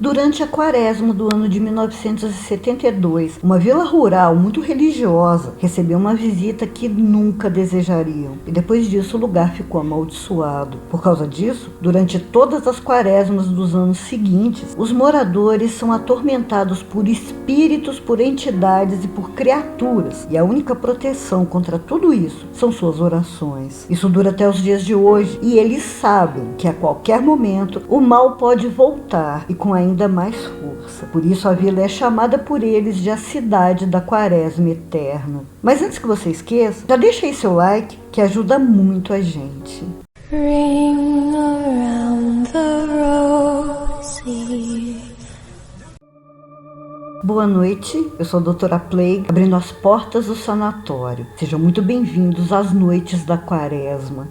Durante a quaresma do ano de 1972, uma vila rural muito religiosa recebeu uma visita que nunca desejariam. E depois disso o lugar ficou amaldiçoado. Por causa disso, durante todas as quaresmas dos anos seguintes, os moradores são atormentados por espíritos, por entidades e por criaturas. E a única proteção contra tudo isso são suas orações. Isso dura até os dias de hoje e eles sabem que a qualquer momento o mal pode voltar e com ainda mais força. Por isso a vila é chamada por eles de a cidade da quaresma eterna. Mas antes que você esqueça, já deixa aí seu like que ajuda muito a gente. Ring around the rosy. Boa noite, eu sou a doutora Plague, abrindo as portas do sanatório. Sejam muito bem-vindos às noites da quaresma.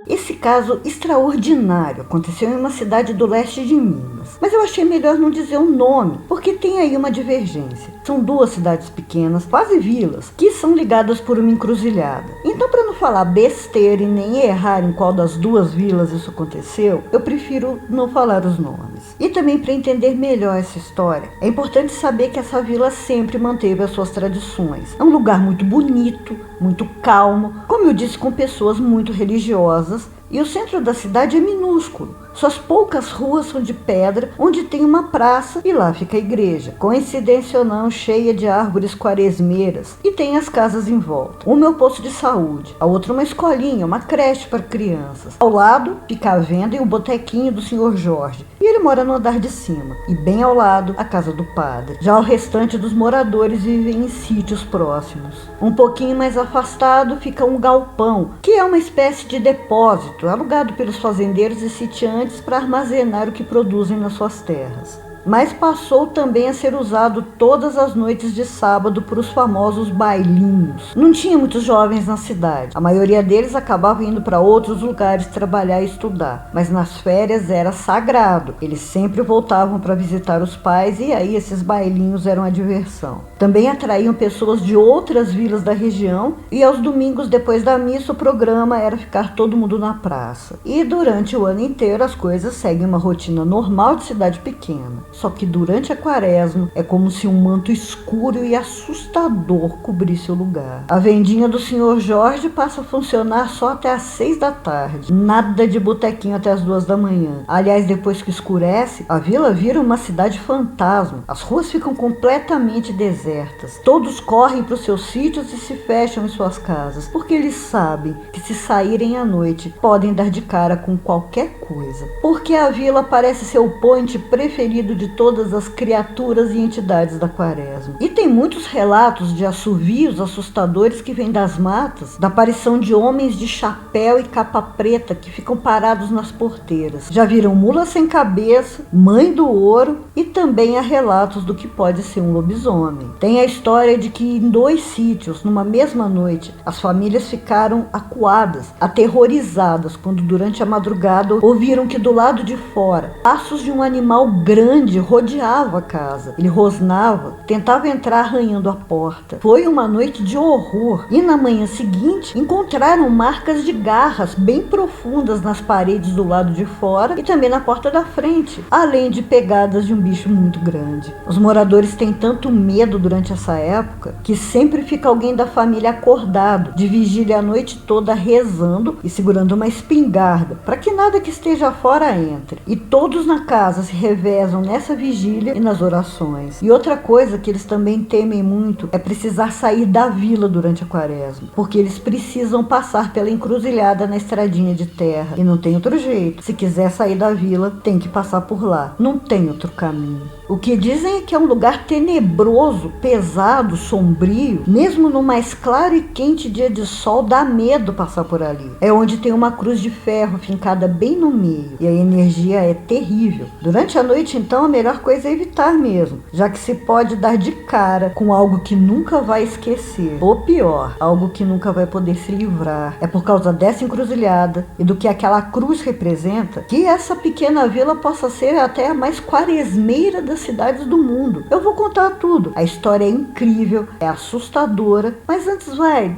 Esse caso extraordinário aconteceu em uma cidade do leste de Minas, mas eu achei melhor não dizer o nome, porque tem aí uma divergência. São duas cidades pequenas, quase vilas, que são ligadas por uma encruzilhada. Então, para não falar besteira e nem errar em qual das duas vilas isso aconteceu, eu prefiro não falar os nomes. E também, para entender melhor essa história, é importante saber que essa vila sempre manteve as suas tradições. É um lugar muito bonito, muito calmo, como eu disse, com pessoas muito religiosas. E o centro da cidade é minúsculo. Suas poucas ruas são de pedra, onde tem uma praça e lá fica a igreja. Coincidência ou não, cheia de árvores quaresmeiras. E tem as casas em volta. Uma é o posto de saúde, a outra uma escolinha, uma creche para crianças. Ao lado fica a venda e o botequinho do Sr. Jorge. E ele mora no andar de cima. E bem ao lado, a casa do padre. Já o restante dos moradores vivem em sítios próximos. Um pouquinho mais afastado fica um galpão, que é uma espécie de depósito, alugado pelos fazendeiros e sitiantes para armazenar o que produzem nas suas terras. Mas passou também a ser usado todas as noites de sábado para os famosos bailinhos. Não tinha muitos jovens na cidade. A maioria deles acabava indo para outros lugares trabalhar e estudar. Mas nas férias era sagrado. Eles sempre voltavam para visitar os pais e aí esses bailinhos eram a diversão. Também atraíam pessoas de outras vilas da região e aos domingos depois da missa o programa era ficar todo mundo na praça. E durante o ano inteiro as coisas seguem uma rotina normal de cidade pequena. Só que durante a quaresma é como se um manto escuro e assustador cobrisse o lugar. A vendinha do Sr. Jorge passa a funcionar só até às 6 da tarde. Nada de botequinho até às 2 da manhã. Aliás, depois que escurece, a vila vira uma cidade fantasma. As ruas ficam completamente desertas. Todos correm para os seus sítios e se fecham em suas casas, porque eles sabem que se saírem à noite podem dar de cara com qualquer coisa. Porque a vila parece ser o point preferido de todas as criaturas e entidades da quaresma. E tem muitos relatos de assovios assustadores que vêm das matas, da aparição de homens de chapéu e capa preta que ficam parados nas porteiras. Já viram mula sem cabeça, mãe do ouro e também há relatos do que pode ser um lobisomem. Tem a história de que em 2 sítios, numa mesma noite, as famílias ficaram acuadas, aterrorizadas, quando durante a madrugada ouviram que do lado de fora, passos de um animal grande rodeava a casa. Ele rosnava, tentava entrar arranhando a porta. Foi uma noite de horror. E na manhã seguinte, encontraram marcas de garras bem profundas nas paredes do lado de fora e também na porta da frente, além de pegadas de um bicho muito grande. Os moradores têm tanto medo durante essa época que sempre fica alguém da família acordado, de vigília a noite toda rezando e segurando uma espingarda, para que nada que esteja fora entre. E todos na casa se revezam nessa vigília e nas orações. E outra coisa que eles também temem muito é precisar sair da vila durante a quaresma, porque eles precisam passar pela encruzilhada na estradinha de terra e não tem outro jeito. Se quiser sair da vila, tem que passar por lá. Não tem outro caminho. O que dizem é que é um lugar tenebroso, pesado, sombrio. Mesmo no mais claro e quente dia de sol, dá medo passar por ali. É onde tem uma cruz de ferro fincada bem no meio, e a energia é terrível. Durante a noite, então, a melhor coisa é evitar mesmo, já que se pode dar de cara com algo que nunca vai esquecer. Ou pior, algo que nunca vai poder se livrar. É por causa dessa encruzilhada e do que aquela cruz representa que essa pequena vila possa ser até a mais quaresmeira das cidades do mundo. Eu vou contar tudo. A história é incrível, é assustadora, mas antes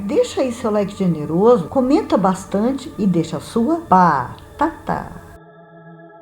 deixa aí seu like generoso, comenta bastante e deixa a sua batata.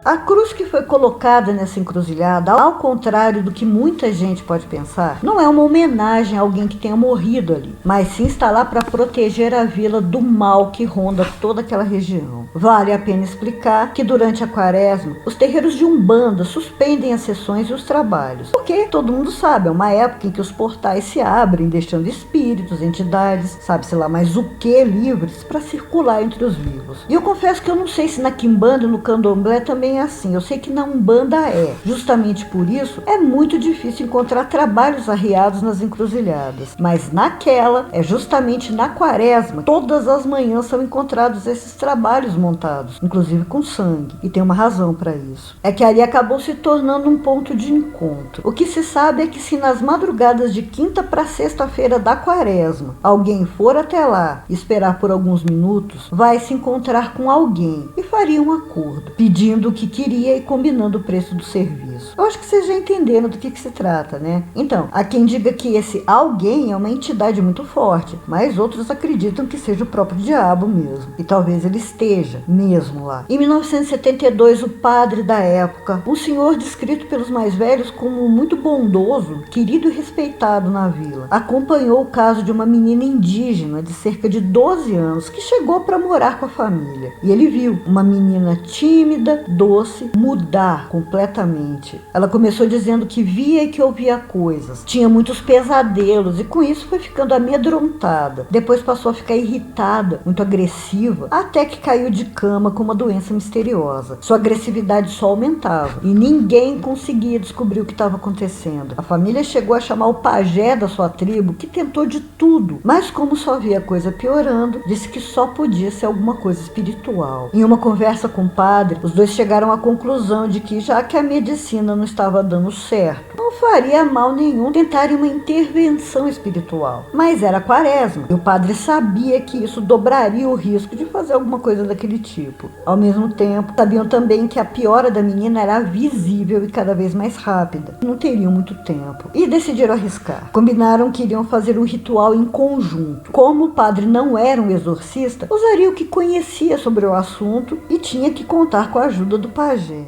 A cruz que foi colocada nessa encruzilhada, ao contrário do que muita gente pode pensar, não é uma homenagem a alguém que tenha morrido ali, mas sim está lá para proteger a vila do mal que ronda toda aquela região. Vale a pena explicar que durante a quaresma, os terreiros de Umbanda suspendem as sessões e os trabalhos, porque todo mundo sabe, é uma época em que os portais se abrem, deixando espíritos, entidades, sabe-se lá mais o que, livres para circular entre os vivos. E eu confesso que eu não sei se na Quimbanda e no Candomblé também assim, eu sei que na Umbanda é. Justamente por isso, é muito difícil encontrar trabalhos arriados nas encruzilhadas. Mas naquela, é justamente na quaresma, todas as manhãs são encontrados esses trabalhos montados, inclusive com sangue. E tem uma razão para isso. É que ali acabou se tornando um ponto de encontro. O que se sabe é que se nas madrugadas de quinta para sexta-feira da quaresma, alguém for até lá e esperar por alguns minutos, vai se encontrar com alguém e faria um acordo, pedindo o que queria e combinando o preço do serviço. Eu acho que vocês já entenderam do que se trata, né? Então, há quem diga que esse alguém é uma entidade muito forte, mas outros acreditam que seja o próprio diabo mesmo. E talvez ele esteja mesmo lá. Em 1972, o padre da época, um senhor descrito pelos mais velhos como muito bondoso, querido e respeitado na vila, acompanhou o caso de uma menina indígena de cerca de 12 anos que chegou para morar com a família. E ele viu uma menina tímida, doce, mudar completamente. Ela começou dizendo que via e que ouvia coisas, tinha muitos pesadelos e com isso foi ficando amedrontada. Depois passou a ficar irritada, muito agressiva, até que caiu de cama com uma doença misteriosa. Sua agressividade só aumentava e ninguém conseguia descobrir o que estava acontecendo. A família chegou a chamar o pajé da sua tribo, que tentou de tudo, mas como só via a coisa piorando, disse que só podia ser alguma coisa espiritual. Em uma conversa com o padre, os dois chegaram à conclusão de que, já que a medicina não estava dando certo, não faria mal nenhum tentarem uma intervenção espiritual. Mas era quaresma, e o padre sabia que isso dobraria o risco de fazer alguma coisa daquele tipo. Ao mesmo tempo, sabiam também que a piora da menina era visível e cada vez mais rápida. Não teriam muito tempo. E decidiram arriscar. Combinaram que iriam fazer um ritual em conjunto. Como o padre não era um exorcista, usaria o que conhecia sobre o assunto e tinha que contar com a ajuda do pajé.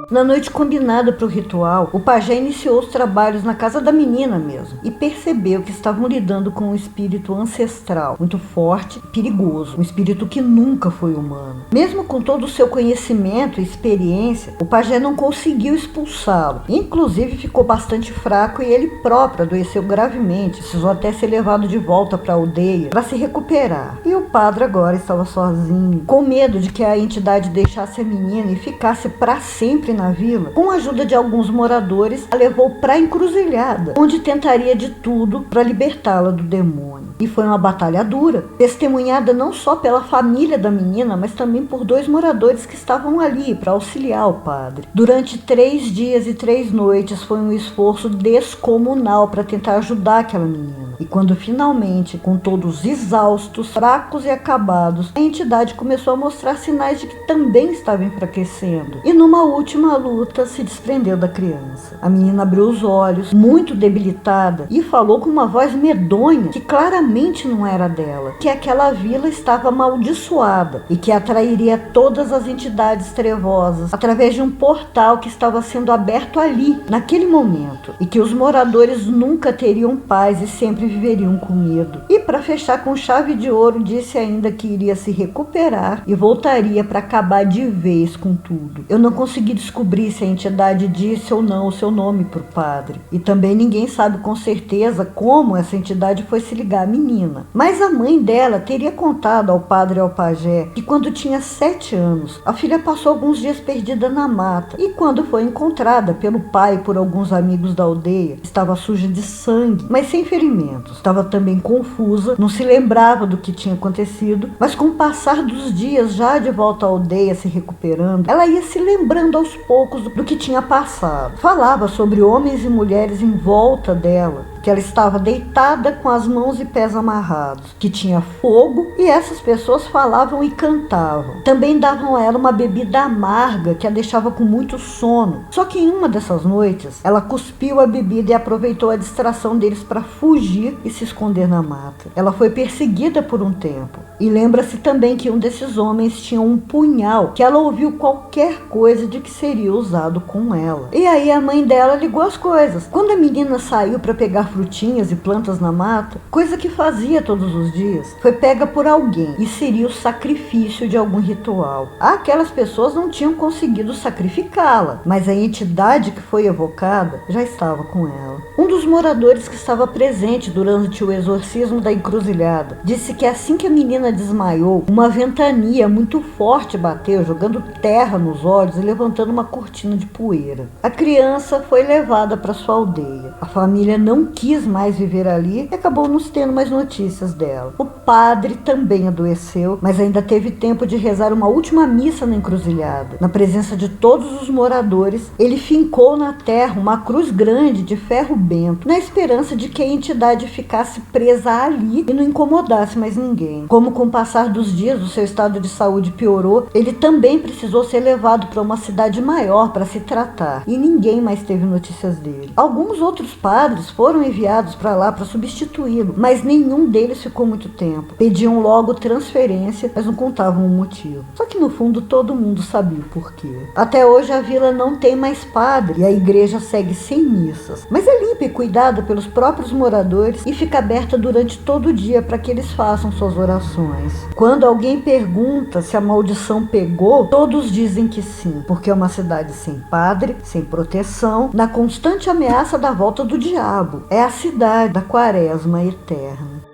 Na noite combinada para o ritual, o pajé iniciou os trabalhos na casa da menina mesmo e percebeu que estavam lidando com um espírito ancestral, muito forte e perigoso, um espírito que nunca foi humano. Mesmo com todo o seu conhecimento e experiência, o pajé não conseguiu expulsá-lo, inclusive ficou bastante fraco e ele próprio adoeceu gravemente, precisou até ser levado de volta para a aldeia para se recuperar. E o padre agora estava sozinho, com medo de que a entidade deixasse a menina e ficasse para sempre na vila. Com a ajuda de alguns moradores, a levou para a encruzilhada, onde tentaria de tudo para libertá-la do demônio. E foi uma batalha dura, testemunhada não só pela família da menina, mas também por 2 moradores que estavam ali para auxiliar o padre. Durante 3 dias e 3 noites foi um esforço descomunal para tentar ajudar aquela menina. E quando finalmente, com todos exaustos, fracos e acabados, a entidade começou a mostrar sinais de que também estava enfraquecendo. E numa última luta, se desprendeu da criança. A menina abriu os olhos, muito debilitada, e falou com uma voz medonha que claramente não era dela, que aquela vila estava amaldiçoada e que atrairia todas as entidades trevosas através de um portal que estava sendo aberto ali, naquele momento, e que os moradores nunca teriam paz e sempre breve viveriam com medo. E para fechar com chave de ouro, disse ainda que iria se recuperar e voltaria para acabar de vez com tudo. Eu não consegui descobrir se a entidade disse ou não o seu nome para o padre. E também ninguém sabe com certeza como essa entidade foi se ligar à menina. Mas a mãe dela teria contado ao padre e ao pajé que quando tinha 7 anos, a filha passou alguns dias perdida na mata. E quando foi encontrada pelo pai e por alguns amigos da aldeia, estava suja de sangue, mas sem ferimentos. Estava também confusa, não se lembrava do que tinha acontecido, mas com o passar dos dias, já de volta à aldeia, se recuperando, ela ia se lembrando aos poucos do que tinha passado. Falava sobre homens e mulheres em volta dela, que ela estava deitada com as mãos e pés amarrados, que tinha fogo, e essas pessoas falavam e cantavam. Também davam a ela uma bebida amarga que a deixava com muito sono. Só que em uma dessas noites, ela cuspiu a bebida e aproveitou a distração deles para fugir e se esconder na mata. Ela foi perseguida por um tempo. E lembra-se também que um desses homens tinha um punhal, que ela ouviu qualquer coisa de que seria usado com ela. E aí a mãe dela ligou as coisas. Quando a menina saiu para pegar frutinhas e plantas na mata, coisa que fazia todos os dias, foi pega por alguém e seria o sacrifício de algum ritual. Aquelas pessoas não tinham conseguido sacrificá-la, mas a entidade que foi evocada já estava com ela. Um dos moradores que estava presente durante o exorcismo da encruzilhada disse que assim que a menina desmaiou, uma ventania muito forte bateu, jogando terra nos olhos e levantando uma cortina de poeira. A criança foi levada para sua aldeia. A família não quis mais viver ali e acabou não tendo mais notícias dela. O padre também adoeceu, mas ainda teve tempo de rezar uma última missa na encruzilhada. Na presença de todos os moradores, ele fincou na terra uma cruz grande de ferro bento, na esperança de que a entidade ficasse presa ali e não incomodasse mais ninguém. Como com o passar dos dias o seu estado de saúde piorou, ele também precisou ser levado para uma cidade maior para se tratar, e ninguém mais teve notícias dele. Alguns outros padres foram enviados para lá para substituí-lo, mas nenhum deles ficou muito tempo. Pediam logo transferência, mas não contavam o motivo. Só que no fundo todo mundo sabia o porquê. Até hoje a vila não tem mais padre e a igreja segue sem missas, mas é limpa e cuidada pelos próprios moradores e fica aberta durante todo o dia para que eles façam suas orações. Quando alguém pergunta se a maldição pegou, todos dizem que sim, porque é uma cidade sem padre, sem proteção, na constante ameaça da volta do diabo. É a cidade da quaresma eterna.